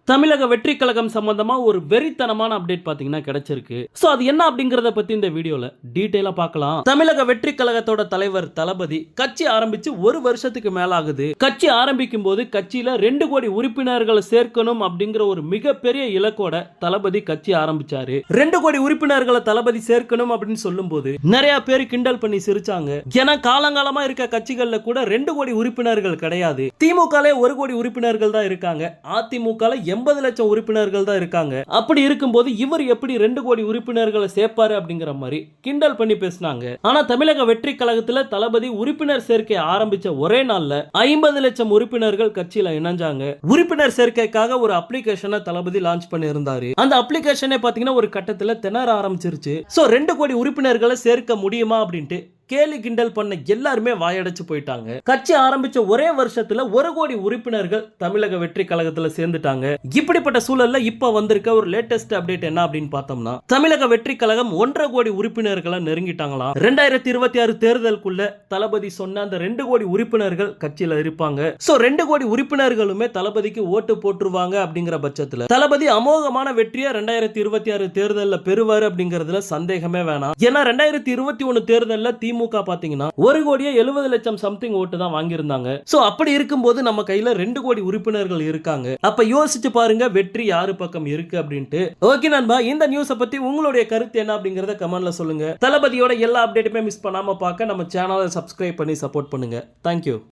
தமிழக வெற்றி கழகம் சம்பந்தமா ஒரு வெறித்தனமான அப்டேட் பாத்தீங்கன்னா கிடைச்சிருக்கு. சோ அது என்ன அப்படிங்கறத பத்தி இந்த வீடியோல டீடைலா பார்க்கலாம். தமிழக வெற்றி கழகத்தோட தலைவர் தளபதி கட்சி ஆரம்பிச்சு ஒரு வருஷத்துக்கு மேல ஆகுது. கட்சி ஆரம்பிக்கும் போது கட்சியில 2 கோடி உறுப்பினர்களை சேர்க்கணும் அப்படிங்கிற ஒரு மிகப்பெரிய இலக்கோட தளபதி கட்சி ஆரம்பிச்சாரு. 2 கோடி உறுப்பினர்களை தளபதி சேர்க்கணும் அப்படின்னு சொல்லும் போது நிறைய பேர் கிண்டல் பண்ணி சிரிச்சாங்க. ஏன்னா காலங்காலமா இருக்க கட்சிகள்ல கூட 2 கோடி உறுப்பினர்கள் கிடையாது. திமுகலே 1 கோடி உறுப்பினர்கள் தான் இருக்காங்க. அதிமுக 80 லட்சம் உறுப்பினர்கள் தான் இருக்காங்க. அப்படி இருக்கும்போது இவர் எப்படி 2 கோடி உறுப்பினர்களை சேர்ப்பாரு அப்படிங்கிற மாதிரி கிண்டல் பண்ணி பேசினாங்க. ஆனா தமிழக வெற்றி கழகத்துல தளபதி உறுப்பினர் சேர்க்கை ஆரம்பிச்ச ஒரே நாள்ல 50 லட்சம் உறுப்பினர்கள் கட்சியில இணைஞ்சாங்க. உறுப்பினர் சேர்க்கைக்காக ஒரு அப்ளிகேஷனை தளபதி லான்ச் பண்ணியிருந்தாரு. அந்த அப்ளிகேஷனே பாத்தீங்கன்னா ஒரு கட்டத்துல திணற ஆரம்பிச்சிருச்சு. சோ 2 கோடி உறுப்பினர்களை சேர்க்க முடியுமா அப்படின்ட்டு கேலி கிண்டல் பண்ண எல்லாருமே வாயடைச்சு போயிட்டாங்க. கட்சி ஆரம்பிச்ச ஒரே வருஷத்துல 1 கோடி உறுப்பினர்கள் தமிழக வெற்றி கழகத்துல சேர்ந்துட்டாங்க. இப்படிப்பட்ட சூழல்ல இப்ப வந்திருக்க ஒரு லேட்டஸ்ட் அப்டேட் என்ன அப்படின்னு பார்த்தோம்னா, தமிழக வெற்றி கழகம் 1.5 கோடி உறுப்பினர்களை நெருங்கிட்டாங்களாம். 2026 தேர்தலுக்குள்ள தளபதி சொன்ன அந்த 2 கோடி உறுப்பினர்கள் கட்சியில இருப்பாங்க. சோ 2 கோடி உறுப்பினர்களுமே தளபதிக்கு ஓட்டு போட்டுருவாங்க அப்படிங்கிற பட்சத்துல தளபதி அமோகமான வெற்றியை 2026 தேர்தலில் பெறுவாரு அப்படிங்கறதுல சந்தேகமே வேணாம். ஏன்னா 2021 தேர்தலில் திமுக பாத்தீங்கன்னா 1 கோடியே 70 லட்சம் சம்திங் ஓட்டு தான் வாங்கியிருந்தாங்க. சோ அப்படி இருக்கும்போது நம்ம கையில 2 கோடி உறுப்பினர்கள் இருக்காங்க. அப்ப யோசிச்சு பாருங்க வெற்றி யாரு பக்கம் இருக்கு அப்படின்ட்டு. ஓகே நண்பா, இந்த நியூஸை பத்தி உங்களுடைய கருத்து என்ன அப்படிங்கறத கமெண்ட்ல சொல்லுங்க. தளபதியோட எல்லா அப்டேட்டுமே மிஸ் பண்ணாம பார்க்க நம்ம சேனலை சப்ஸ்கிரைப் பண்ணி சப்போர்ட் பண்ணுங்க. தேங்க்யூ.